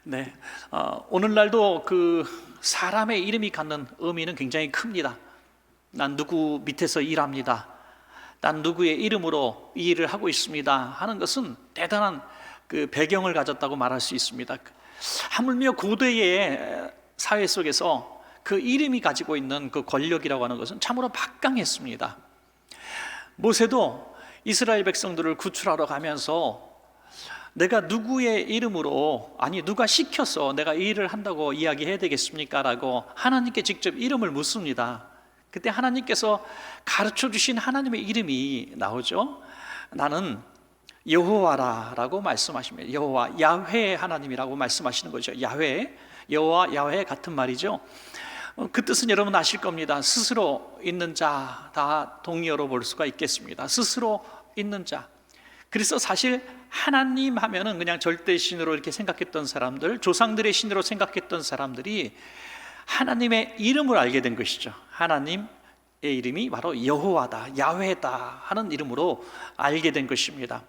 네, 오늘날도 그 사람의 이름이 갖는 의미는 굉장히 큽니다. 난 누구 밑에서 일합니다. 난 누구의 이름으로 이 일을 하고 있습니다 하는 것은 대단한 그 배경을 가졌다고 말할 수 있습니다. 하물며 고대의 사회 속에서 그 이름이 가지고 있는 그 권력이라고 하는 것은 참으로 막강했습니다. 모세도 이스라엘 백성들을 구출하러 가면서 내가 누구의 이름으로, 아니 누가 시켜서 내가 이 일을 한다고 이야기해야 되겠습니까? 라고 하나님께 직접 이름을 묻습니다. 그때 하나님께서 가르쳐 주신 하나님의 이름이 나오죠. 나는 여호와라 라고 말씀하십니다. 여호와, 야훼 하나님이라고 말씀하시는 거죠. 야훼, 여호와, 야훼 같은 말이죠. 그 뜻은 여러분 아실 겁니다. 스스로 있는 자, 다 동의어로 볼 수가 있겠습니다. 스스로 있는 자. 그래서 사실 하나님 하면은 그냥 절대신으로 이렇게 생각했던 사람들, 조상들의 신으로 생각했던 사람들이 하나님의 이름을 알게 된 것이죠. 하나님의 이름이 바로 여호와다, 야훼다 하는 이름으로 알게 된 것입니다.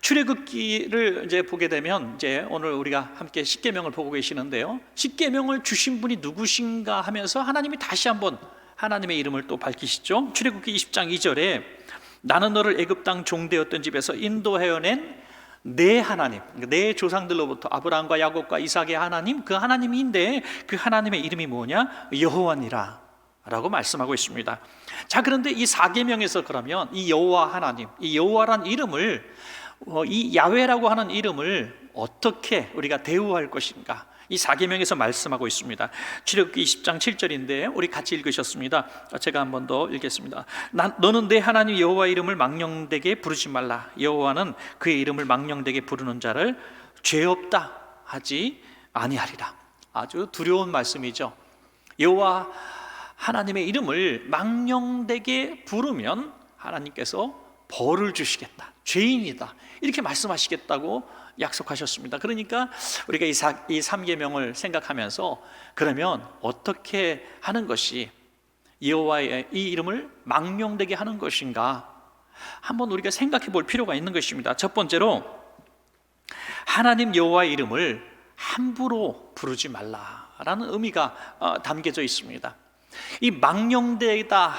출애굽기를 이제 보게 되면 이제 오늘 우리가 함께 십계명을 보고 계시는데요. 십계명을 주신 분이 누구신가 하면서 하나님이 다시 한번 하나님의 이름을 또 밝히시죠. 출애굽기 20장 2절에 나는 너를 애굽 땅 종되었던 집에서 인도하여낸 내 하나님, 내 조상들로부터 아브라함과 야곱과 이삭의 하나님, 그 하나님인데 그 하나님의 이름이 뭐냐? 여호와니라 라고 말씀하고 있습니다. 자, 그런데 이 4계명에서 그러면 이 여호와 하나님, 이 여호와란 이름을, 이 야훼라고 하는 이름을 어떻게 우리가 대우할 것인가? 이 4계명에서 말씀하고 있습니다. 출애굽기 20장 7절인데 우리 같이 읽으셨습니다. 제가 한 번 더 읽겠습니다. 너는 내 하나님 여호와 이름을 망령되게 부르지 말라. 여호와는 그의 이름을 망령되게 부르는 자를 죄 없다 하지 아니하리라. 아주 두려운 말씀이죠. 여호와 하나님의 이름을 망령되게 부르면 하나님께서 벌을 주시겠다, 죄인이다 이렇게 말씀하시겠다고 약속하셨습니다. 그러니까 우리가 이 3계명을 생각하면서 그러면 어떻게 하는 것이 여호와의 이 이름을 망령되게 하는 것인가 한번 우리가 생각해 볼 필요가 있는 것입니다. 첫 번째로 하나님 여호와의 이름을 함부로 부르지 말라라는 의미가 담겨져 있습니다. 이 망령되다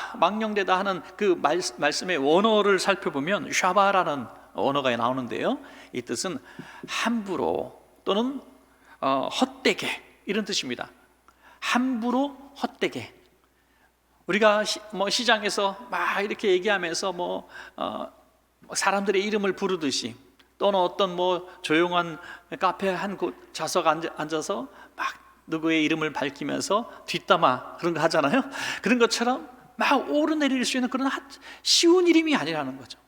하는 그 말씀의 원어를 살펴보면 샤바라는 언어가 나오는데요, 이 뜻은 함부로 또는 헛되게 이런 뜻입니다. 함부로 헛되게. 우리가 시장에서 막 이렇게 얘기하면서 사람들의 이름을 부르듯이, 또는 어떤 조용한 카페 한 곳 좌석 앉아서 막 누구의 이름을 밝히면서 뒷담화 그런 거 하잖아요. 그런 것처럼 막 오르내릴 수 있는 그런 쉬운 이름이 아니라는 거죠.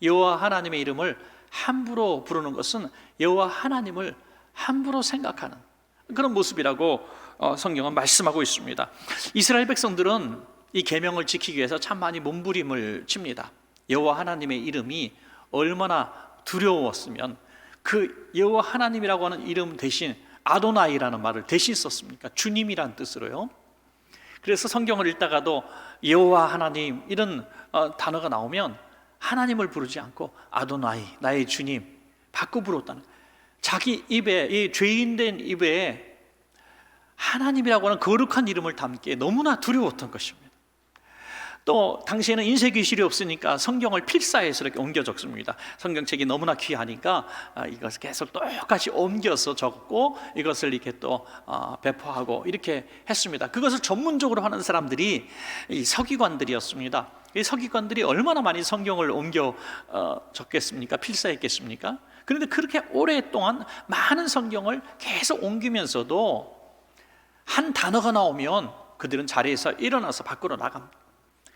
여호와 하나님의 이름을 함부로 부르는 것은 여호와 하나님을 함부로 생각하는 그런 모습이라고 성경은 말씀하고 있습니다. 이스라엘 백성들은 이 계명을 지키기 위해서 참 많이 몸부림을 칩니다. 여호와 하나님의 이름이 얼마나 두려웠으면 그 여호와 하나님이라고 하는 이름 대신 아도나이라는 말을 대신 썼습니까? 주님이란 뜻으로요. 그래서 성경을 읽다가도 여호와 하나님 이런 단어가 나오면 하나님을 부르지 않고 아도나이, 나의 주님 바꿔 부르었다는, 자기 입에, 이 죄인된 입에 하나님이라고 하는 거룩한 이름을 담기에 너무나 두려웠던 것입니다. 또 당시에는 인쇄기술이 없으니까 성경을 필사해서 이렇게 옮겨 적습니다. 성경책이 너무나 귀하니까 이것을 계속 똑같이 옮겨서 적고 이것을 이렇게 또 배포하고 이렇게 했습니다. 그것을 전문적으로 하는 사람들이 이 서기관들이었습니다. 이 서기관들이 얼마나 많이 성경을 옮겨 적겠습니까? 필사했겠습니까? 그런데 그렇게 오랫동안 많은 성경을 계속 옮기면서도 한 단어가 나오면 그들은 자리에서 일어나서 밖으로 나갑니다.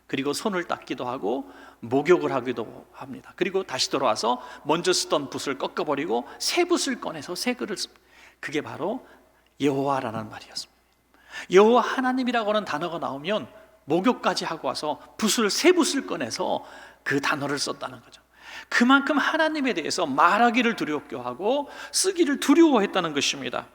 그리고 손을 닦기도 하고 목욕을 하기도 합니다. 그리고 다시 돌아와서 먼저 쓰던 붓을 꺾어버리고 새 붓을 꺼내서 새 글을 씁니다. 그게 바로 여호와라는 말이었습니다. 여호와 하나님이라고 하는 단어가 나오면 목욕까지 하고 와서 새 붓을 꺼내서 그 단어를 썼다는 거죠. 그만큼 하나님에 대해서 말하기를 두렵고하고 쓰기를 두려워했다는 것입니다.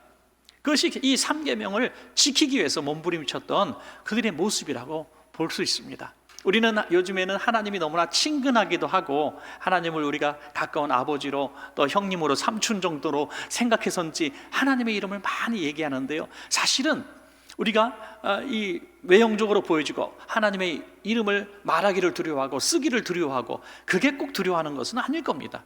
그것이 이 3계명을 지키기 위해서 몸부림쳤던 그들의 모습이라고 볼 수 있습니다. 우리는 요즘에는 하나님이 너무나 친근하기도 하고 하나님을 우리가 가까운 아버지로 또 형님으로 삼촌 정도로 생각해서인지 하나님의 이름을 많이 얘기하는데요, 사실은 우리가 이 외형적으로 보여지고 하나님의 이름을 말하기를 두려워하고 쓰기를 두려워하고 그게 꼭 두려워하는 것은 아닐 겁니다.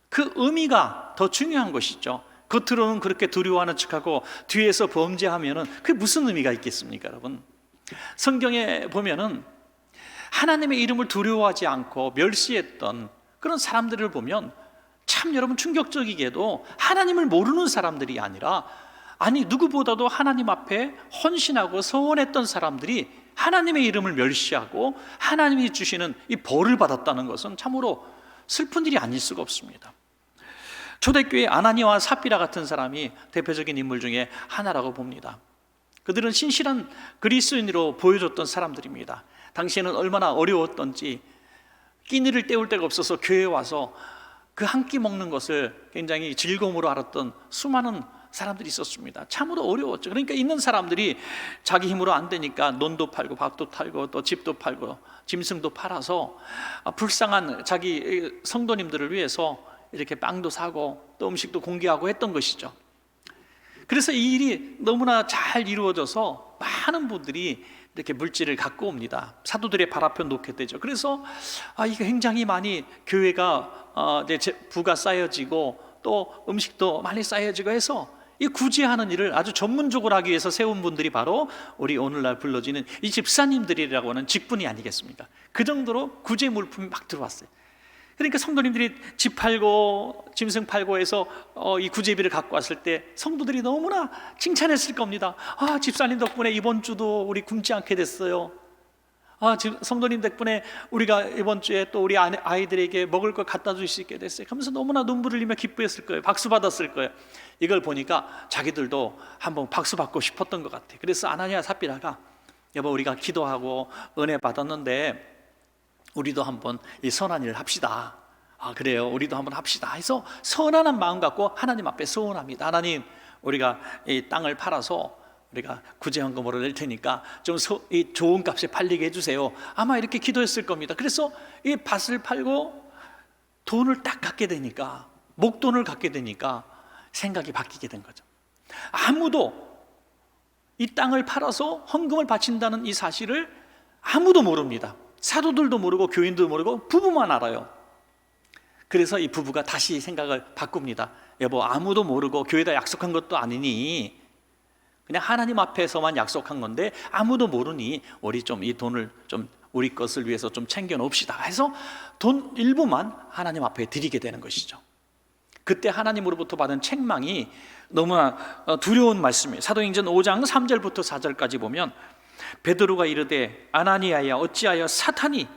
그 의미가 더 중요한 것이죠. 겉으로는 그렇게 두려워하는 척하고 뒤에서 범죄하면은 그게 무슨 의미가 있겠습니까, 여러분? 성경에 보면은 하나님의 이름을 두려워하지 않고 멸시했던 그런 사람들을 보면 참 여러분 충격적이게도 하나님을 모르는 사람들이 아니라, 아니 누구보다도 하나님 앞에 헌신하고 서원했던 사람들이 하나님의 이름을 멸시하고 하나님이 주시는 이 벌을 받았다는 것은 참으로 슬픈 일이 아닐 수가 없습니다. 초대교회 아나니아와 삽비라 같은 사람이 대표적인 인물 중에 하나라고 봅니다. 그들은 신실한 그리스도인으로 보여줬던 사람들입니다. 당시에는 얼마나 어려웠던지 끼니를 때울 데가 없어서 교회에 와서 그 한 끼 먹는 것을 굉장히 즐거움으로 알았던 수많은 사람들이 있었습니다. 참으로 어려웠죠. 그러니까 있는 사람들이 자기 힘으로 안 되니까 논도 팔고 밥도 팔고 또 집도 팔고 짐승도 팔아서 불쌍한 자기 성도님들을 위해서 이렇게 빵도 사고 또 음식도 공개하고 했던 것이죠. 그래서 이 일이 너무나 잘 이루어져서 많은 분들이 이렇게 물질을 갖고 옵니다. 사도들의 발 앞에 놓게 되죠. 그래서 이게 굉장히 많이 교회가 이제 부가 쌓여지고 또 음식도 많이 쌓여지고 해서 이 구제하는 일을 아주 전문적으로 하기 위해서 세운 분들이 바로 우리 오늘날 불러지는 이 집사님들이라고 하는 직분이 아니겠습니까? 그 정도로 구제 물품이 막 들어왔어요. 그러니까 성도님들이 집 팔고 짐승 팔고 해서 이 구제비를 갖고 왔을 때 성도들이 너무나 칭찬했을 겁니다. 집사님 덕분에 이번 주도 우리 굶지 않게 됐어요. 성도님 덕분에 우리가 이번 주에 또 우리 아이들에게 먹을 걸 갖다 줄 수 있게 됐어요. 그러면서 너무나 눈물을 흘리며 기뻐했을 거예요. 박수 받았을 거예요. 이걸 보니까 자기들도 한번 박수 받고 싶었던 것 같아요. 그래서 아나니아 삽비라가, 여보 우리가 기도하고 은혜 받았는데 우리도 한번 이 선한 일을 합시다. 그래요, 우리도 한번 합시다 해서 선한 마음 갖고 하나님 앞에 소원합니다. 하나님, 우리가 이 땅을 팔아서 우리가 구제헌금으로 낼 테니까 좀 이 좋은 값에 팔리게 해주세요. 아마 이렇게 기도했을 겁니다. 그래서 이 밭을 팔고 돈을 딱 갖게 되니까, 목돈을 갖게 되니까 생각이 바뀌게 된 거죠. 아무도 이 땅을 팔아서 헌금을 바친다는 이 사실을 아무도 모릅니다. 사도들도 모르고 교인도 모르고 부부만 알아요. 그래서 이 부부가 다시 생각을 바꿉니다. 여보, 아무도 모르고 교회에다 약속한 것도 아니니 그냥 하나님 앞에서만 약속한 건데 아무도 모르니 우리 좀 이 돈을 좀 우리 것을 위해서 좀 챙겨 놓읍시다 해서 돈 일부만 하나님 앞에 드리게 되는 것이죠. 그때 하나님으로부터 받은 책망이 너무나 두려운 말씀이에요. 사도행전 5장 3절부터 4절까지 보면 베드로가 이르되 아나니아야 어찌하여 사탄이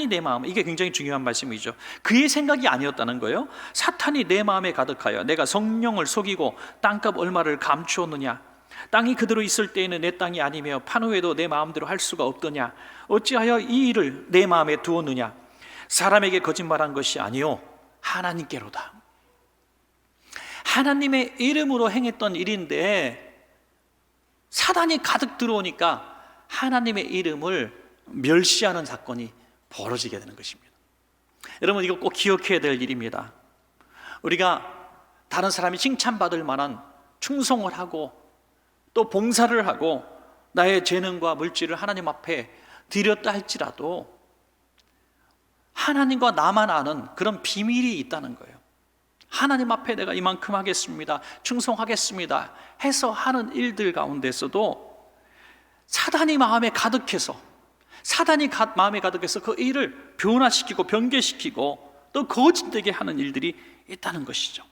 내 마음에, 이게 굉장히 중요한 말씀이죠. 그의 생각이 아니었다는 거예요. 사탄이 내 마음에 가득하여 내가 성령을 속이고 땅값 얼마를 감추었느냐. 땅이 그대로 있을 때에는 내 땅이 아니며 판 후에도 내 마음대로 할 수가 없더냐. 어찌하여 이 일을 내 마음에 두었느냐. 사람에게 거짓말한 것이 아니요 하나님께로다. 하나님의 이름으로 행했던 일인데 사단이 가득 들어오니까 하나님의 이름을 멸시하는 사건이 벌어지게 되는 것입니다. 여러분, 이거 꼭 기억해야 될 일입니다. 우리가 다른 사람이 칭찬받을 만한 충성을 하고 또 봉사를 하고 나의 재능과 물질을 하나님 앞에 드렸다 할지라도 하나님과 나만 아는 그런 비밀이 있다는 거예요. 하나님 앞에 내가 이만큼 하겠습니다, 충성하겠습니다 해서 하는 일들 가운데서도 사단이 마음에 가득해서 그 일을 변화시키고 변개시키고 또 거짓되게 하는 일들이 있다는 것이죠.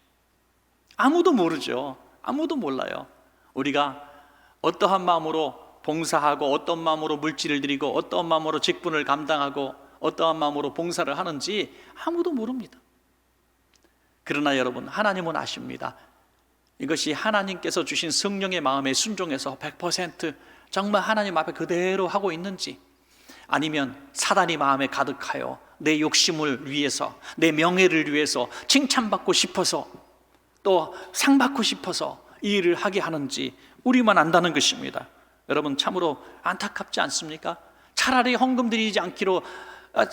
아무도 모르죠. 아무도 몰라요. 우리가 어떠한 마음으로 봉사하고 어떤 마음으로 물질을 드리고 어떤 마음으로 직분을 감당하고 어떠한 마음으로 봉사를 하는지 아무도 모릅니다. 그러나 여러분, 하나님은 아십니다. 이것이 하나님께서 주신 성령의 마음에 순종해서 100% 정말 하나님 앞에 그대로 하고 있는지, 아니면 사단이 마음에 가득하여 내 욕심을 위해서, 내 명예를 위해서, 칭찬받고 싶어서 또 상 받고 싶어서 이 일을 하게 하는지 우리만 안다는 것입니다. 여러분, 참으로 안타깝지 않습니까? 차라리 헌금 드리지 않기로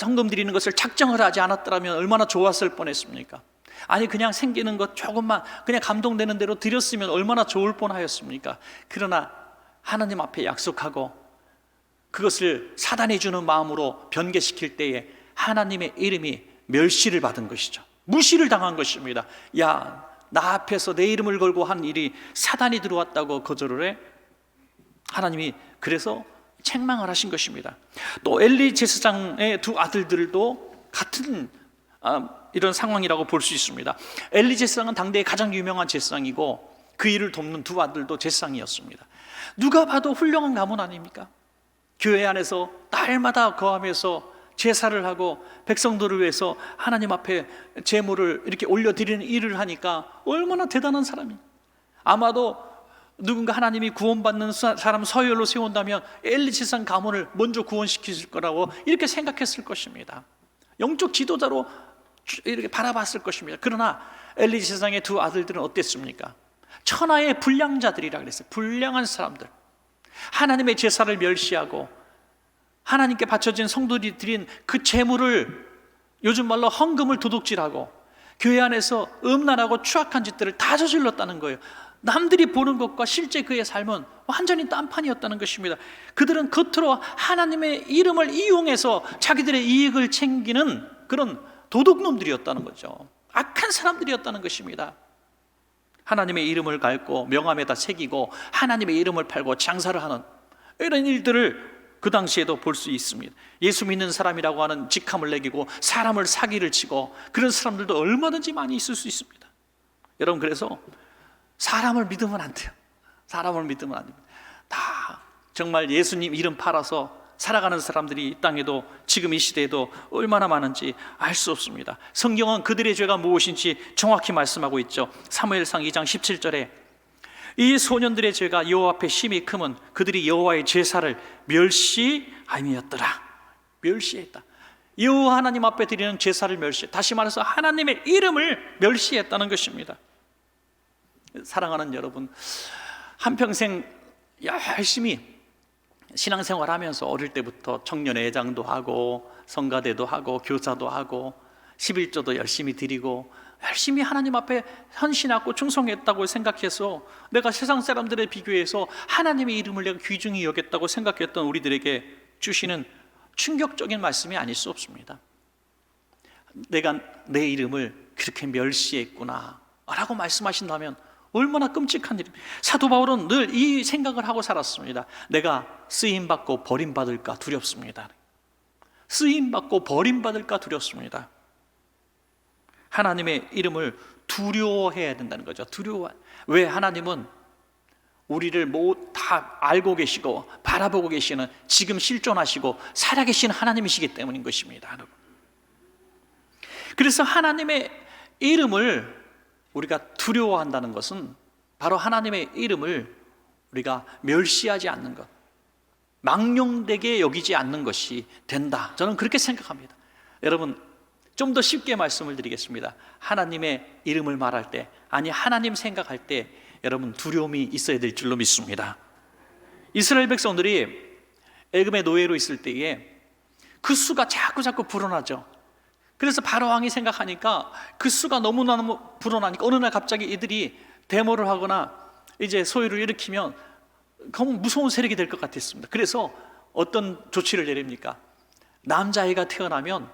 헌금 드리는 것을 작정을 하지 않았더라면 얼마나 좋았을 뻔했습니까? 아니 그냥 생기는 것 조금만 그냥 감동되는 대로 드렸으면 얼마나 좋을 뻔하였습니까? 그러나 하나님 앞에 약속하고 그것을 사단이 주는 마음으로 변개시킬 때에 하나님의 이름이 멸시를 받은 것이죠. 무시를 당한 것입니다. 야, 나 앞에서 내 이름을 걸고 한 일이 사단이 들어왔다고 거절을 해? 하나님이 그래서 책망을 하신 것입니다. 또 엘리 제사장의 두 아들들도 같은 이런 상황이라고 볼 수 있습니다. 엘리 제사장은 당대의 가장 유명한 제사장이고 그 일을 돕는 두 아들도 제사장이었습니다. 누가 봐도 훌륭한 가문 아닙니까? 교회 안에서 날마다 거하면서 제사를 하고 백성들을 위해서 하나님 앞에 제물을 이렇게 올려드리는 일을 하니까 얼마나 대단한 사람이. 아마도 누군가 하나님이 구원받는 사람 서열로 세운다면 엘리 제사장 가문을 먼저 구원시키실 거라고 이렇게 생각했을 것입니다. 영적 지도자로 이렇게 바라봤을 것입니다. 그러나 엘리 제사장의 두 아들들은 어땠습니까? 천하의 불량자들이라 그랬어요. 불량한 사람들, 하나님의 제사를 멸시하고 하나님께 바쳐진 성도들이 드린 그 제물을 요즘 말로 헌금을 도둑질하고 교회 안에서 음란하고 추악한 짓들을 다 저질렀다는 거예요. 남들이 보는 것과 실제 그의 삶은 완전히 딴판이었다는 것입니다. 그들은 겉으로 하나님의 이름을 이용해서 자기들의 이익을 챙기는 그런 도둑놈들이었다는 거죠. 악한 사람들이었다는 것입니다. 하나님의 이름을 갈고 명함에다 새기고 하나님의 이름을 팔고 장사를 하는 이런 일들을 그 당시에도 볼 수 있습니다. 예수 믿는 사람이라고 하는 직함을 내기고 사람을 사기를 치고 그런 사람들도 얼마든지 많이 있을 수 있습니다. 여러분, 그래서 사람을 믿으면 안 돼요. 사람을 믿으면 안 됩니다. 다 정말 예수님 이름 팔아서 살아가는 사람들이 이 땅에도 지금 이 시대에도 얼마나 많은지 알 수 없습니다. 성경은 그들의 죄가 무엇인지 정확히 말씀하고 있죠. 사무엘상 2장 17절에 이 소년들의 죄가 여호와 앞에 심히 크면 그들이 여호와의 제사를 멸시함이었더라. 멸시했다. 여호와 하나님 앞에 드리는 제사를 멸시, 다시 말해서 하나님의 이름을 멸시했다는 것입니다. 사랑하는 여러분, 한평생 열심히 신앙생활하면서 어릴 때부터 청년회장도 하고 성가대도 하고 교사도 하고 11조도 열심히 드리고 열심히 하나님 앞에 헌신하고 충성했다고 생각해서 내가 세상 사람들에 비교해서 하나님의 이름을 내가 귀중히 여겼다고 생각했던 우리들에게 주시는 충격적인 말씀이 아닐 수 없습니다. 내가 내 이름을 그렇게 멸시했구나 라고 말씀하신다면 얼마나 끔찍한 일입니다. 사도 바울은 늘 이 생각을 하고 살았습니다. 내가 쓰임받고 버림받을까 두렵습니다. 쓰임받고 버림받을까 두렵습니다. 하나님의 이름을 두려워해야 된다는 거죠. 두려워. 왜? 하나님은 우리를 다 알고 계시고 바라보고 계시는, 지금 실존하시고 살아계신 하나님이시기 때문인 것입니다. 여러분. 그래서 하나님의 이름을 우리가 두려워한다는 것은 바로 하나님의 이름을 우리가 멸시하지 않는 것, 망령되게 여기지 않는 것이 된다. 저는 그렇게 생각합니다. 여러분, 좀 더 쉽게 말씀을 드리겠습니다. 하나님의 이름을 말할 때, 아니 하나님 생각할 때 여러분 두려움이 있어야 될 줄로 믿습니다. 이스라엘 백성들이 애굽의 노예로 있을 때에 그 수가 자꾸 불어나죠. 그래서 바로 왕이 생각하니까 그 수가 너무너무 불어나니까 어느 날 갑자기 이들이 데모를 하거나 이제 소요를 일으키면 너무 무서운 세력이 될 것 같았습니다. 그래서 어떤 조치를 내립니까? 남자아이가 태어나면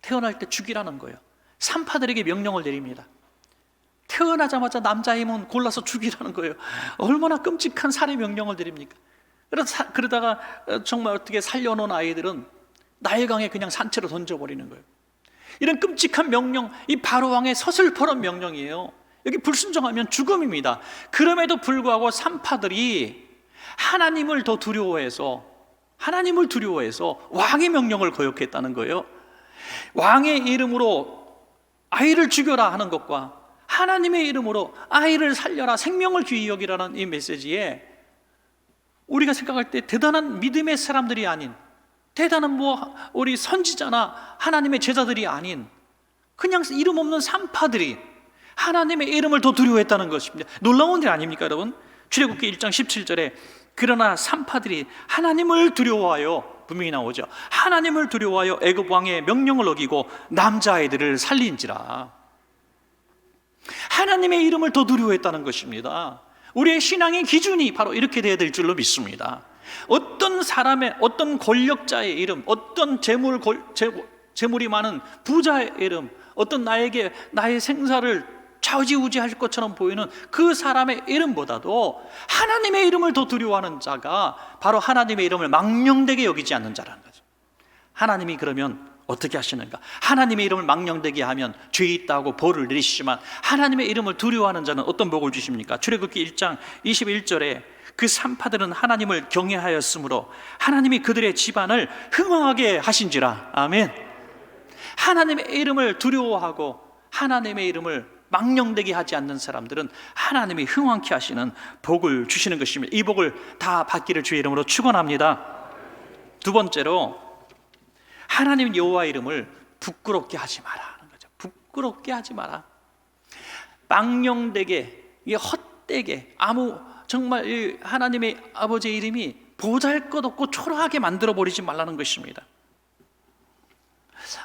태어날 때 죽이라는 거예요. 산파들에게 명령을 내립니다. 태어나자마자 남자아이면 골라서 죽이라는 거예요. 얼마나 끔찍한 살해 명령을 내립니까? 그러다가 정말 어떻게 살려놓은 아이들은 나일강에 그냥 산채로 던져버리는 거예요. 이런 끔찍한 명령, 이 바로 왕의 서슬퍼런 명령이에요. 여기 불순종하면 죽음입니다. 그럼에도 불구하고 산파들이 하나님을 더 두려워해서 왕의 명령을 거역했다는 거예요. 왕의 이름으로 아이를 죽여라 하는 것과 하나님의 이름으로 아이를 살려라, 생명을 귀히 여기라는 이 메시지에 우리가 생각할 때 대단한 믿음의 사람들이 아닌, 대단한 우리 선지자나 하나님의 제자들이 아닌 그냥 이름 없는 산파들이 하나님의 이름을 더 두려워했다는 것입니다. 놀라운 일 아닙니까, 여러분? 출애굽기 1장 17절에 그러나 산파들이 하나님을 두려워하여 분명히 나오죠. 하나님을 두려워하여 애굽 왕의 명령을 어기고 남자아이들을 살린지라. 하나님의 이름을 더 두려워했다는 것입니다. 우리의 신앙의 기준이 바로 이렇게 돼야 될 줄로 믿습니다. 어떤 사람의, 어떤 권력자의 이름, 어떤 재물이 많은 부자의 이름, 어떤 나에게 나의 생사를 좌지우지할 것처럼 보이는 그 사람의 이름보다도 하나님의 이름을 더 두려워하는 자가 바로 하나님의 이름을 망령되게 여기지 않는 자라는 거죠. 하나님이 그러면 어떻게 하시는가? 하나님의 이름을 망령되게 하면 죄 있다고 벌을 내리시지만 하나님의 이름을 두려워하는 자는 어떤 복을 주십니까? 출애굽기 1장 21절에 그 산파들은 하나님을 경외하였으므로 하나님이 그들의 집안을 흥왕하게 하신지라. 아멘. 하나님의 이름을 두려워하고 하나님의 이름을 망령되게 하지 않는 사람들은 하나님이 흥왕케 하시는 복을 주시는 것입니다. 이 복을 다 받기를 주의 이름으로 축원합니다. 두 번째로, 하나님 여호와 이름을 부끄럽게 하지 마라 하는 거죠. 부끄럽게 하지 마라. 망령되게, 이게 헛되게, 정말 이 하나님의 아버지의 이름이 보잘것없고 초라하게 만들어 버리지 말라는 것입니다.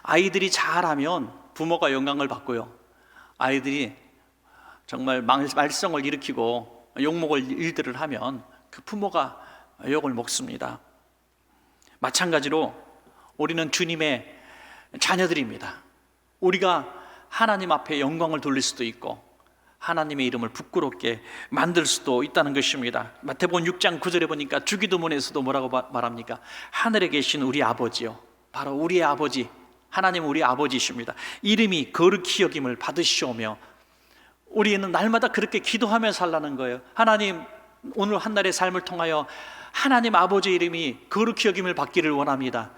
아이들이 잘하면 부모가 영광을 받고요, 아이들이 정말 말썽을 일으키고 욕먹을 일들을 하면 그 부모가 욕을 먹습니다. 마찬가지로 우리는 주님의 자녀들입니다. 우리가 하나님 앞에 영광을 돌릴 수도 있고 하나님의 이름을 부끄럽게 만들 수도 있다는 것입니다. 마태복음 6장 9절에 보니까 주기도문에서도 뭐라고 말합니까? 하늘에 계신 우리 아버지요, 바로 우리의 아버지, 하나님은 우리 아버지이십니다. 이름이 거룩히 여김을 받으시오며. 우리는 날마다 그렇게 기도하며 살라는 거예요. 하나님, 오늘 한 날의 삶을 통하여 하나님 아버지 이름이 거룩히 여김을 받기를 원합니다.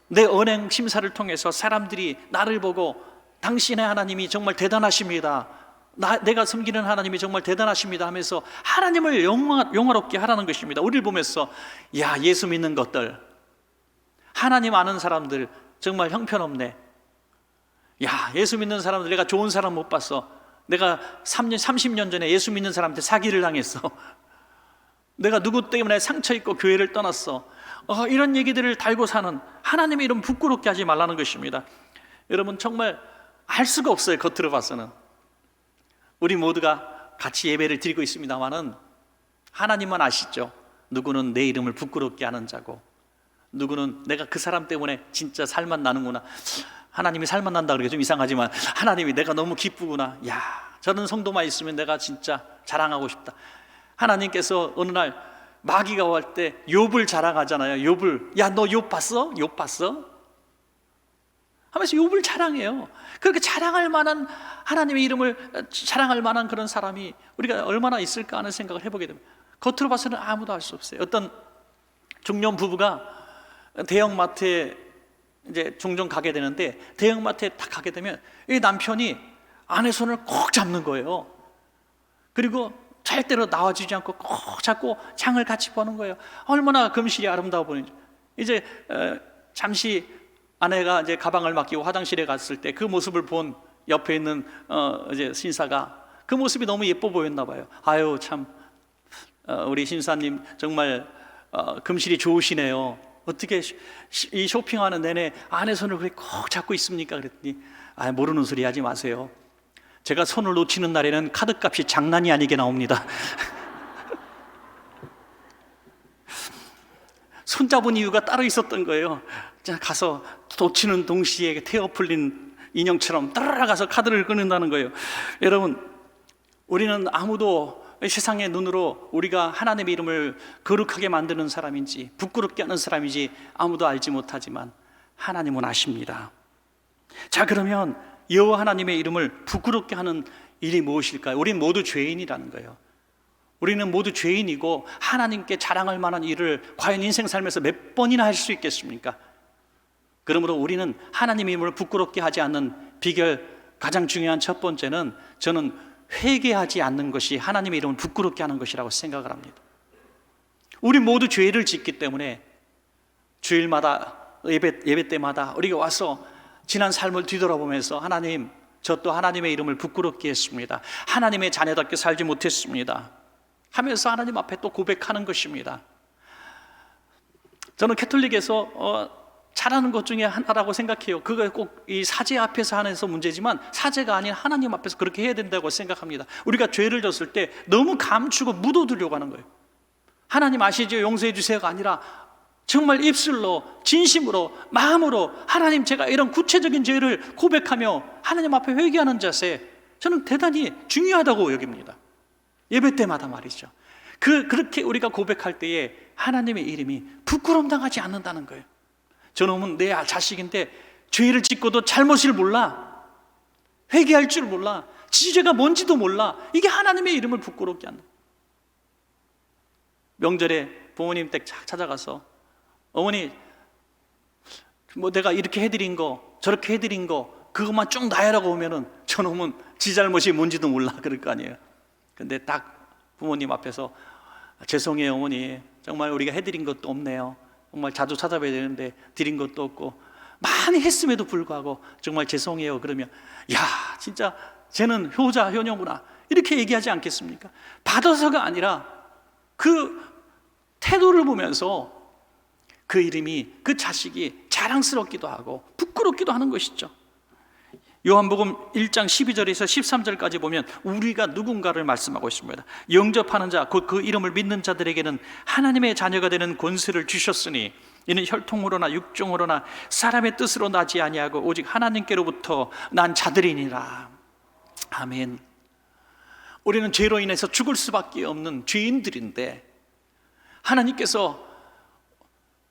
내 언행 심사를 통해서 사람들이 나를 보고 당신의 하나님이 정말 대단하십니다, 내가 섬기는 하나님이 정말 대단하십니다 하면서 하나님을 영화롭게 하라는 것입니다. 우리를 보면서 야, 예수 믿는 것들, 하나님 아는 사람들 정말 형편없네. 야, 예수 믿는 사람들, 내가 좋은 사람 못 봤어. 내가 30년 전에 예수 믿는 사람한테 사기를 당했어. 내가 누구 때문에 상처 입고 교회를 떠났어. 이런 얘기들을 달고 사는 하나님의 이름 부끄럽게 하지 말라는 것입니다. 여러분, 정말 알 수가 없어요. 겉으로 봐서는 우리 모두가 같이 예배를 드리고 있습니다만은 하나님만 아시죠. 누구는 내 이름을 부끄럽게 하는 자고, 누구는 내가 그 사람 때문에 진짜 살만 나는구나, 하나님이 살만 난다 그러기 좀 이상하지만 하나님이 내가 너무 기쁘구나, 야, 저런 성도만 있으면 내가 진짜 자랑하고 싶다. 하나님께서 어느 날 마귀가 올 때 욥을 자랑하잖아요. 욥을, 야, 너 욥 봤어? 욥 봤어? 하면서 욥을 자랑해요. 그렇게 자랑할 만한, 하나님의 이름을 자랑할 만한 그런 사람이 우리가 얼마나 있을까 하는 생각을 해보게 됩니다. 겉으로 봐서는 아무도 알 수 없어요. 어떤 중년 부부가 대형마트에 이제 종종 가게 되는데, 대형마트에 딱 가게 되면 이 남편이 아내 손을 꼭 잡는 거예요. 그리고 절대로 나와주지 않고 꼭 잡고 장을 같이 보는 거예요. 얼마나 금실이 아름다워 보이는지. 이제 잠시 아내가 이제 가방을 맡기고 화장실에 갔을 때 그 모습을 본 옆에 있는 이제 신사가 그 모습이 너무 예뻐 보였나 봐요. 아유, 참 우리 신사님 정말 금실이 좋으시네요. 어떻게 이 쇼핑하는 내내 아내 손을 왜 꼭 잡고 있습니까? 그랬더니 모르는 소리 하지 마세요. 제가 손을 놓치는 날에는 카드값이 장난이 아니게 나옵니다. 손잡은 이유가 따로 있었던 거예요. 가서 놓치는 동시에 태워 풀린 인형처럼 따라가서 카드를 끊는다는 거예요. 여러분, 우리는 아무도 세상의 눈으로 우리가 하나님의 이름을 거룩하게 만드는 사람인지 부끄럽게 하는 사람인지 아무도 알지 못하지만 하나님은 아십니다. 자, 그러면 여호와 하나님의 이름을 부끄럽게 하는 일이 무엇일까요? 우리는 모두 죄인이라는 거예요. 우리는 모두 죄인이고 하나님께 자랑할 만한 일을 과연 인생 삶에서 몇 번이나 할 수 있겠습니까? 그러므로 우리는 하나님의 이름을 부끄럽게 하지 않는 비결, 가장 중요한 첫 번째는 저는 회개하지 않는 것이 하나님의 이름을 부끄럽게 하는 것이라고 생각을 합니다. 우리 모두 죄를 짓기 때문에 주일마다 예배 때마다 우리가 와서 지난 삶을 뒤돌아보면서 하나님, 저 또 하나님의 이름을 부끄럽게 했습니다, 하나님의 자녀답게 살지 못했습니다 하면서 하나님 앞에 또 고백하는 것입니다. 저는 캐톨릭에서 잘하는 것 중에 하나라고 생각해요. 그거 꼭 이 사제 앞에서 하는 문제지만 사제가 아닌 하나님 앞에서 그렇게 해야 된다고 생각합니다. 우리가 죄를 졌을 때 너무 감추고 묻어두려고 하는 거예요. 하나님 아시죠? 용서해 주세요가 아니라 정말 입술로, 진심으로, 마음으로 하나님, 제가 이런 구체적인 죄를 고백하며 하나님 앞에 회개하는 자세, 저는 대단히 중요하다고 여깁니다. 예배 때마다 말이죠. 그렇게 우리가 고백할 때에 하나님의 이름이 부끄러움 당하지 않는다는 거예요. 저놈은 내 자식인데 죄를 짓고도 잘못을 몰라, 회개할 줄 몰라, 지죄가 뭔지도 몰라. 이게 하나님의 이름을 부끄럽게 한다. 명절에 부모님 댁 찾아가서 어머니, 뭐 내가 이렇게 해드린 거, 저렇게 해드린 거, 그것만 쭉 나열하고 오면은 저놈은 지 잘못이 뭔지도 몰라 그럴 거 아니에요. 근데 딱 부모님 앞에서 죄송해요 어머니, 정말 우리가 해드린 것도 없네요. 정말 자주 찾아뵈야 되는데 드린 것도 없고 많이 했음에도 불구하고 정말 죄송해요. 그러면 야, 진짜 쟤는 효자 효녀구나 이렇게 얘기하지 않겠습니까? 받아서가 아니라 그 태도를 보면서 그 이름이, 그 자식이 자랑스럽기도 하고 부끄럽기도 하는 것이죠. 요한복음 1장 12절에서 13절까지 보면 우리가 누군가를 말씀하고 있습니다. 영접하는 자, 곧 그 이름을 믿는 자들에게는 하나님의 자녀가 되는 권세를 주셨으니 이는 혈통으로나 육종으로나 사람의 뜻으로 나지 아니하고 오직 하나님께로부터 난 자들이니라. 아멘. 우리는 죄로 인해서 죽을 수밖에 없는 죄인들인데 하나님께서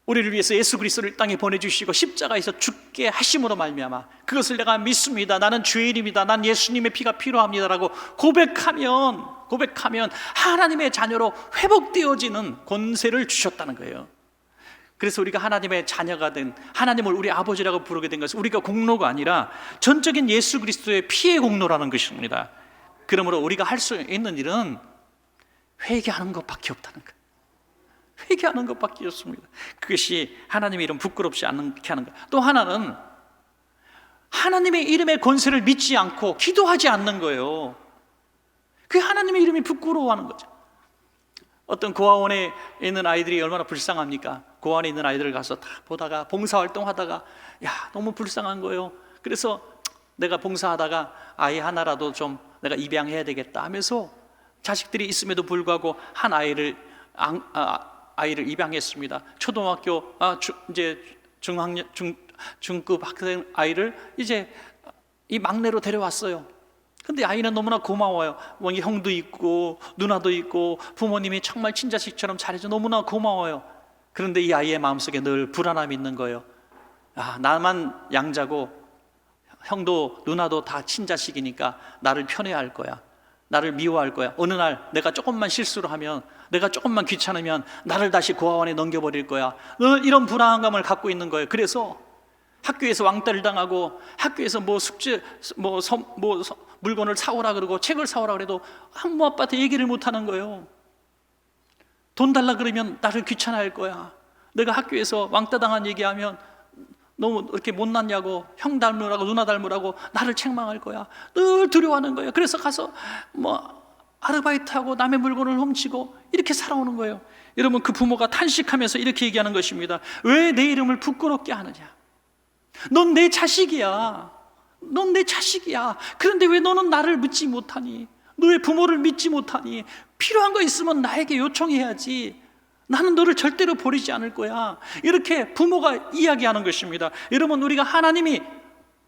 우리를 위해서 예수 그리스도를 땅에 보내주시고 십자가에서 죽게 하심으로 말미암아 그것을 내가 믿습니다, 나는 죄인입니다, 난 예수님의 피가 필요합니다라고 고백하면 하나님의 자녀로 회복되어지는 권세를 주셨다는 거예요. 그래서 우리가 하나님의 자녀가 된, 하나님을 우리 아버지라고 부르게 된 것은 우리가 공로가 아니라 전적인 예수 그리스도의 피의 공로라는 것입니다. 그러므로 우리가 할 수 있는 일은 회개하는 것밖에 없다는 거예요. 회개하는 것밖에 없습니다. 그것이 하나님의 이름 부끄럽지 않게 하는 거예요. 또 하나는 하나님의 이름의 권세를 믿지 않고 기도하지 않는 거예요. 그 하나님의 이름이 부끄러워하는 거죠. 어떤 고아원에 있는 아이들이 얼마나 불쌍합니까? 고아원에 있는 아이들을 가서 다 보다가 봉사활동하다가 야, 너무 불쌍한 거예요. 그래서 내가 봉사하다가 아이 하나라도 좀 내가 입양해야 되겠다 하면서 자식들이 있음에도 불구하고 한 아이를 입양했습니다. 초등학교 이제 중급 학생 아이를 이제 이 막내로 데려왔어요. 근데 아이는 너무나 고마워요. 뭐 형도 있고 누나도 있고 부모님이 정말 친자식처럼 잘해줘 너무나 고마워요. 그런데 이 아이의 마음속에 늘 불안함이 있는 거예요. 나만 양자고 형도 누나도 다 친자식이니까 나를 편애할 거야, 나를 미워할 거야. 어느 날 내가 조금만 실수를 하면, 내가 조금만 귀찮으면 나를 다시 고아원에 넘겨버릴 거야. 늘 이런 불안감을 갖고 있는 거예요. 그래서 학교에서 왕따를 당하고 학교에서 뭐 숙제 물건을 사오라 그러고 책을 사오라 그래도 한모 아빠한테 얘기를 못 하는 거예요. 돈 달라 그러면 나를 귀찮아할 거야. 내가 학교에서 왕따 당한 얘기하면 너무 이렇게 못났냐고, 형 닮으라고 누나 닮으라고 나를 책망할 거야. 늘 두려워하는 거예요. 그래서 가서 아르바이트하고 남의 물건을 훔치고 이렇게 살아오는 거예요. 여러분, 그 부모가 탄식하면서 이렇게 얘기하는 것입니다. 왜 내 이름을 부끄럽게 하느냐? 넌 내 자식이야. 넌 내 자식이야. 그런데 왜 너는 나를 믿지 못하니? 너의 부모를 믿지 못하니? 필요한 거 있으면 나에게 요청해야지. 나는 너를 절대로 버리지 않을 거야. 이렇게 부모가 이야기하는 것입니다. 여러분, 우리가 하나님이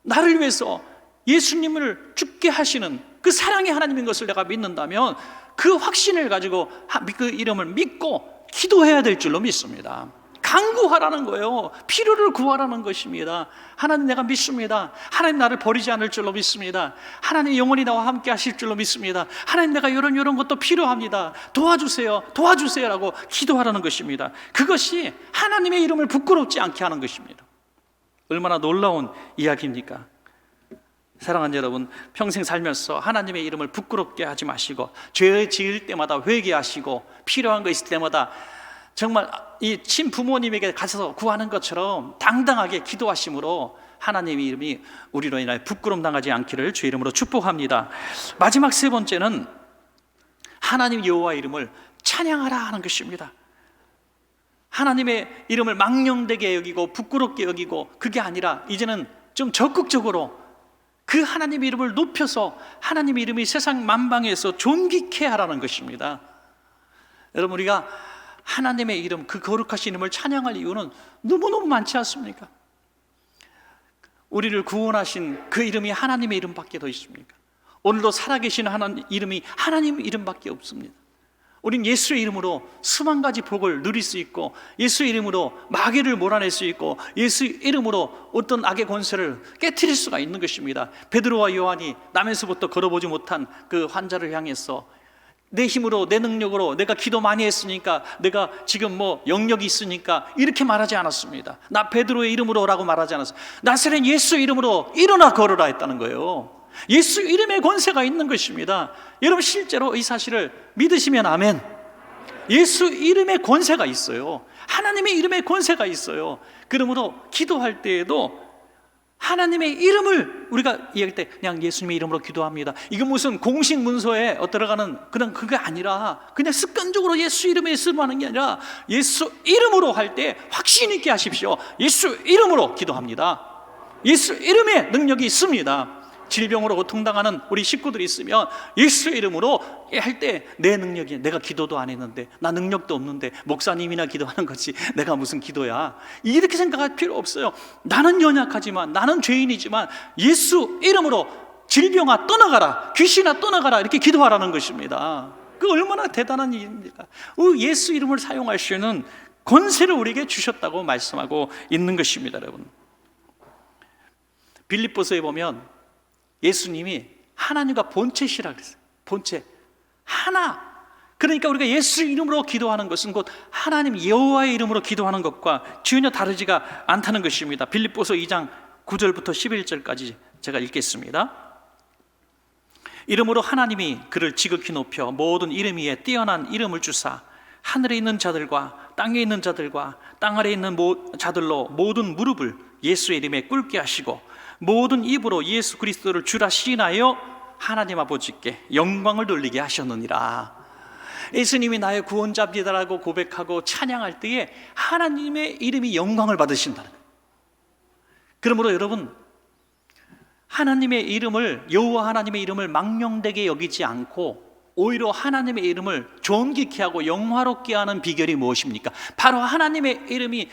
나를 위해서 예수님을 죽게 하시는 그 사랑의 하나님인 것을 내가 믿는다면 그 확신을 가지고 그 이름을 믿고 기도해야 될 줄로 믿습니다. 간구하라는 거예요. 필요를 구하라는 것입니다. 하나님, 내가 믿습니다. 하나님, 나를 버리지 않을 줄로 믿습니다. 하나님, 영원히 나와 함께 하실 줄로 믿습니다. 하나님, 내가 이런 것도 필요합니다. 도와주세요 라고 기도하라는 것입니다. 그것이 하나님의 이름을 부끄럽지 않게 하는 것입니다. 얼마나 놀라운 이야기입니까? 사랑하는 여러분, 평생 살면서 하나님의 이름을 부끄럽게 하지 마시고 죄 지을 때마다 회개하시고 필요한 거 있을 때마다 정말 이 친부모님에게 가서 구하는 것처럼 당당하게 기도하심으로 하나님의 이름이 우리로 인하여 부끄러움 당하지 않기를 주의 이름으로 축복합니다. 마지막 세 번째는 하나님 여호와 이름을 찬양하라 하는 것입니다. 하나님의 이름을 망령되게 여기고 부끄럽게 여기고, 그게 아니라 이제는 좀 적극적으로 그 하나님의 이름을 높여서 하나님의 이름이 세상 만방에서 존귀케 하라는 것입니다. 여러분, 우리가 하나님의 이름, 그 거룩하신 이름을 찬양할 이유는 너무너무 많지 않습니까? 우리를 구원하신 그 이름이 하나님의 이름밖에 더 있습니까? 오늘도 살아계신 하나님 이름이 하나님 이름밖에 없습니다. 우린 예수의 이름으로 수만 가지 복을 누릴 수 있고, 예수의 이름으로 마귀를 몰아낼 수 있고, 예수의 이름으로 어떤 악의 권세를 깨트릴 수가 있는 것입니다. 베드로와 요한이 남에서부터 걸어보지 못한 그 환자를 향해서 내 힘으로, 내 능력으로, 내가 기도 많이 했으니까, 내가 지금 뭐 영역이 있으니까 이렇게 말하지 않았습니다. 나 베드로의 이름으로 라고 말하지 않았어요. 나사렛 예수 이름으로 일어나 걸어라 했다는 거예요. 예수 이름의 권세가 있는 것입니다. 여러분, 실제로 이 사실을 믿으시면 아멘. 예수 이름의 권세가 있어요. 하나님의 이름의 권세가 있어요. 그러므로 기도할 때에도 하나님의 이름을 우리가 이야기할 때 그냥 예수님의 이름으로 기도합니다. 이건 무슨 공식 문서에 들어가는 그냥 그게 아니라, 그냥 습관적으로 예수 이름에 쓰는 게 아니라 예수 이름으로 할 때 확신 있게 하십시오. 예수 이름으로 기도합니다. 예수 이름의 능력이 있습니다. 질병으로 고통당하는 우리 식구들이 있으면 예수 이름으로 할 때 내 능력이, 내가 기도도 안 했는데, 나 능력도 없는데 목사님이나 기도하는 거지 내가 무슨 기도야, 이렇게 생각할 필요 없어요. 나는 연약하지만, 나는 죄인이지만 예수 이름으로 질병아 떠나가라, 귀신아 떠나가라, 이렇게 기도하라는 것입니다. 그 얼마나 대단한 일입니까? 예수 이름을 사용할 수 있는 권세를 우리에게 주셨다고 말씀하고 있는 것입니다. 여러분, 빌립보서에 보면 예수님이 하나님과 본체시라 그랬어요. 본체 하나. 그러니까 우리가 예수 이름으로 기도하는 것은 곧 하나님 여호와의 이름으로 기도하는 것과 전혀 다르지가 않다는 것입니다. 빌립보서 2장 9절부터 11절까지 제가 읽겠습니다. 이름으로 하나님이 그를 지극히 높여 모든 이름 위에 뛰어난 이름을 주사 하늘에 있는 자들과 땅에 있는 자들과 땅 아래에 있는 자들로 모든 무릎을 예수의 이름에 꿇게 하시고 모든 입으로 예수 그리스도를 주라 시인하여 하나님 아버지께 영광을 돌리게 하셨느니라. 예수님이 나의 구원자입니다라고 고백하고 찬양할 때에 하나님의 이름이 영광을 받으신다는 거예요. 그러므로 여러분, 하나님의 이름을, 여호와 하나님의 이름을 망령되게 여기지 않고 오히려 하나님의 이름을 존귀케 하고 영화롭게 하는 비결이 무엇입니까? 바로 하나님의 이름이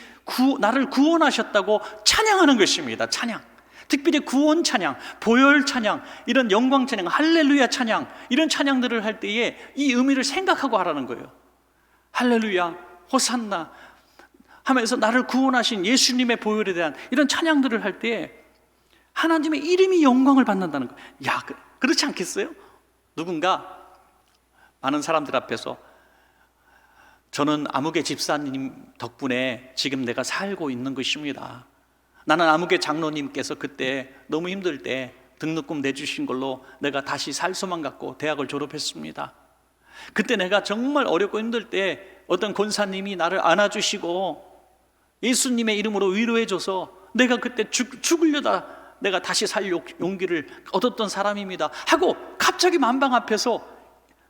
나를 구원하셨다고 찬양하는 것입니다. 찬양. 특별히 구원 찬양, 보혈 찬양, 이런 영광 찬양, 할렐루야 찬양, 이런 찬양들을 할 때에 이 의미를 생각하고 하라는 거예요. 할렐루야, 호산나 하면서 나를 구원하신 예수님의 보혈에 대한 이런 찬양들을 할 때에 하나님의 이름이 영광을 받는다는 거예요. 야, 그렇지 않겠어요? 누군가 많은 사람들 앞에서 저는 아무개 집사님 덕분에 지금 내가 살고 있는 것입니다. 나는 아무개 장로님께서 그때 너무 힘들 때 등록금 내주신 걸로 내가 다시 살 수만 갖고 대학을 졸업했습니다. 그때 내가 정말 어렵고 힘들 때 어떤 권사님이 나를 안아주시고 예수님의 이름으로 위로해줘서 내가 그때 죽으려다 내가 다시 살 용기를 얻었던 사람입니다 하고 갑자기 만방 앞에서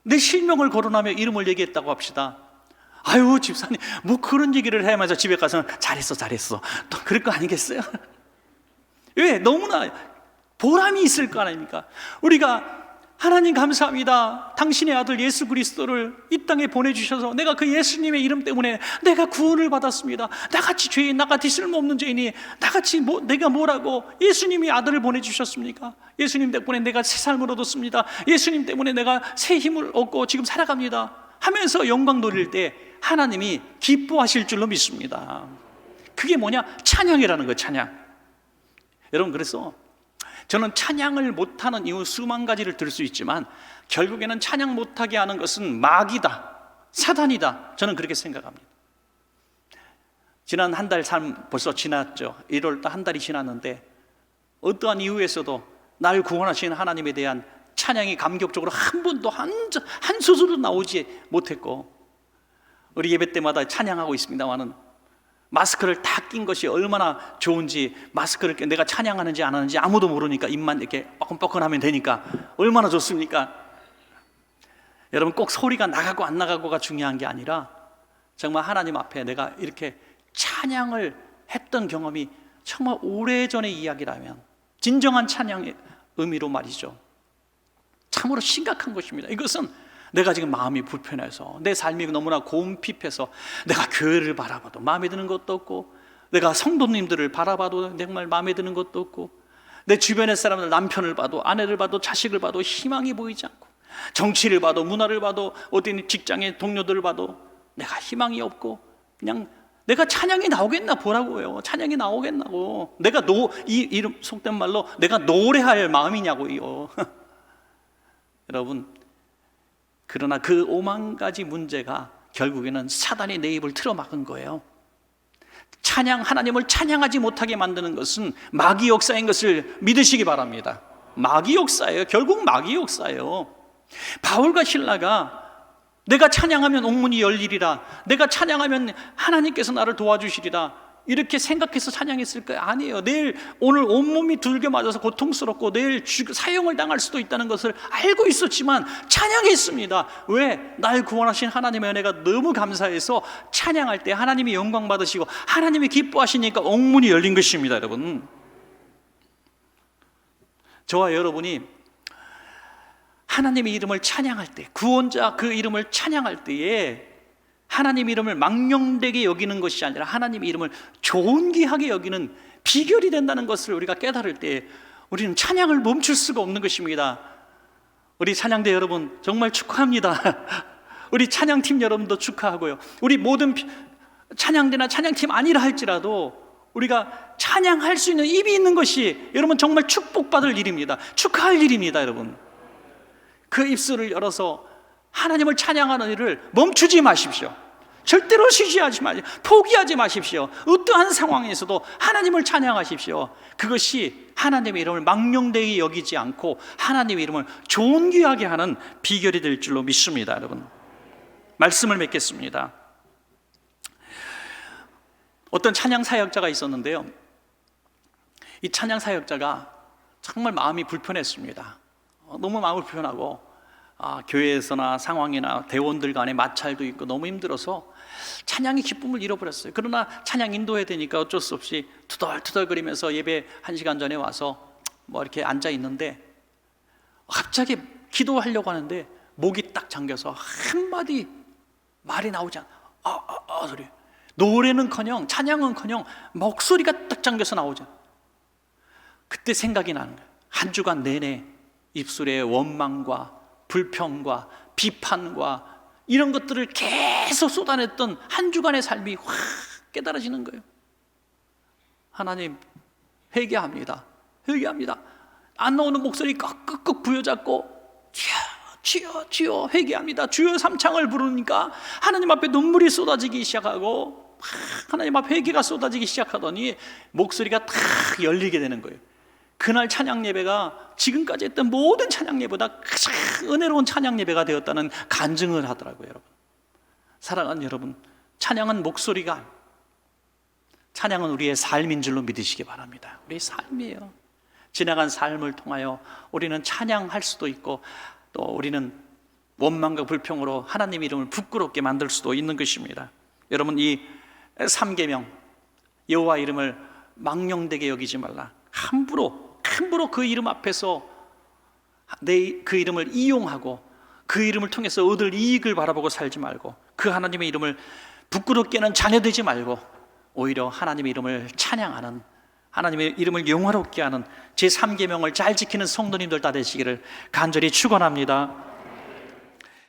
내 실명을 거론하며 이름을 얘기했다고 합시다. 아유, 집사님 뭐 그런 얘기를 해야마저 집에 가서는 잘했어 또 그럴 거 아니겠어요? 왜? 너무나 보람이 있을 거 아닙니까? 우리가 하나님 감사합니다, 당신의 아들 예수 그리스도를 이 땅에 보내주셔서 내가 그 예수님의 이름 때문에 내가 구원을 받았습니다. 나같이 죄인, 나같이 쓸모없는 죄인이 나같이 내가 뭐라고 예수님이 아들을 보내주셨습니까? 예수님 덕분에 내가 새 삶을 얻었습니다. 예수님 때문에 내가 새 힘을 얻고 지금 살아갑니다 하면서 영광 돌릴 때 하나님이 기뻐하실 줄로 믿습니다. 그게 뭐냐? 찬양이라는 거예요. 찬양. 여러분, 그래서 저는 찬양을 못하는 이유 수만 가지를 들 수 있지만 결국에는 찬양 못하게 하는 것은 마귀다, 사단이다, 저는 그렇게 생각합니다. 지난 한 달 삶 벌써 지났죠. 1월달 한 달이 지났는데 어떠한 이유에서도 날 구원하신 하나님에 대한 찬양이 감격적으로 한 번도 한 소절도 나오지 못했고, 우리 예배 때마다 찬양하고 있습니다만은 마스크를 다 낀 것이 얼마나 좋은지, 마스크를 내가 찬양하는지 안 하는지 아무도 모르니까 입만 이렇게 뻐근뻐근하면 되니까 얼마나 좋습니까? 여러분, 꼭 소리가 나가고 안 나가고가 중요한 게 아니라 정말 하나님 앞에 내가 이렇게 찬양을 했던 경험이 정말 오래전의 이야기라면, 진정한 찬양의 의미로 말이죠, 참으로 심각한 것입니다. 이것은 내가 지금 마음이 불편해서, 내 삶이 너무나 곰핍해서 내가 교회를 바라봐도 마음에 드는 것도 없고, 내가 성도님들을 바라봐도 정말 마음에 드는 것도 없고, 내 주변의 사람들, 남편을 봐도 아내를 봐도 자식을 봐도 희망이 보이지 않고, 정치를 봐도 문화를 봐도 어디 직장의 동료들을 봐도 내가 희망이 없고, 그냥 내가 찬양이 나오겠나 보라고요. 찬양이 나오겠나고. 내가 이 이름 속된 말로 내가 노래할 마음이냐고요. 여러분, 그러나 그 오만 가지 문제가 결국에는 사단이 내 입을 틀어막은 거예요. 하나님을 찬양하지 못하게 만드는 것은 마귀 역사인 것을 믿으시기 바랍니다. 마귀 역사예요. 결국 마귀 역사예요. 바울과 신라가 내가 찬양하면 옥문이 열리리라, 내가 찬양하면 하나님께서 나를 도와주시리라, 이렇게 생각해서 찬양했을 거 아니에요. 오늘 온몸이 두들겨 맞아서 고통스럽고 내일 사형을 당할 수도 있다는 것을 알고 있었지만 찬양했습니다. 왜? 날 구원하신 하나님의 은혜가 너무 감사해서 찬양할 때 하나님이 영광 받으시고 하나님이 기뻐하시니까 옥문이 열린 것입니다. 여러분, 저와 여러분이 하나님의 이름을 찬양할 때, 구원자 그 이름을 찬양할 때에 하나님 이름을 망령되게 여기는 것이 아니라 하나님 이름을 존귀하게 여기는 비결이 된다는 것을 우리가 깨달을 때 우리는 찬양을 멈출 수가 없는 것입니다. 우리 찬양대 여러분 정말 축하합니다. 우리 찬양팀 여러분도 축하하고요, 우리 모든 찬양대나 찬양팀 아니라 할지라도 우리가 찬양할 수 있는 입이 있는 것이 여러분 정말 축복받을 일입니다. 축하할 일입니다. 여러분, 그 입술을 열어서 하나님을 찬양하는 일을 멈추지 마십시오. 절대로 쉬지하지 마십시오. 포기하지 마십시오. 어떠한 상황에서도 하나님을 찬양하십시오. 그것이 하나님의 이름을 망령되게 여기지 않고 하나님의 이름을 존귀하게 하는 비결이 될 줄로 믿습니다. 여러분, 말씀을 맺겠습니다. 어떤 찬양 사역자가 있었는데요, 이 찬양 사역자가 정말 마음이 불편했습니다. 너무 마음이 불편하고 교회에서나 상황이나 대원들 간에 마찰도 있고 너무 힘들어서 찬양의 기쁨을 잃어버렸어요. 그러나 찬양 인도해야 되니까 어쩔 수 없이 투덜투덜거리면서 예배 1시간 전에 와서 이렇게 앉아 있는데 갑자기 기도하려고 하는데 목이 딱 잠겨서 한마디 말이 나오지 않아. 소리. 노래는커녕 찬양은커녕 목소리가 딱 잠겨서 나오죠. 그때 생각이 나는 거예요. 한 주간 내내 입술에 원망과 불평과 비판과 이런 것들을 계속 쏟아냈던 한 주간의 삶이 확 깨달아지는 거예요. 하나님, 회개합니다. 안 나오는 목소리 꺽꺽 부여잡고 주여 회개합니다. 주여 삼창을 부르니까 하나님 앞에 눈물이 쏟아지기 시작하고 하나님 앞에 회개가 쏟아지기 시작하더니 목소리가 탁 열리게 되는 거예요. 그날 찬양 예배가 지금까지 했던 모든 찬양 예배보다 가장 은혜로운 찬양 예배가 되었다는 간증을 하더라고요. 여러분, 사랑하는 여러분, 찬양은 목소리가, 찬양은 우리의 삶인 줄로 믿으시기 바랍니다. 우리의 삶이에요. 지나간 삶을 통하여 우리는 찬양할 수도 있고 또 우리는 원망과 불평으로 하나님 이름을 부끄럽게 만들 수도 있는 것입니다. 여러분, 이 3계명, 여호와 이름을 망령되게 여기지 말라, 함부로 그 이름 앞에서 그 이름을 이용하고 그 이름을 통해서 얻을 이익을 바라보고 살지 말고 그 하나님의 이름을 부끄럽게는 자녀되지 말고 오히려 하나님의 이름을 찬양하는, 하나님의 이름을 영화롭게 하는 제3계명을 잘 지키는 성도님들 다 되시기를 간절히 축원합니다.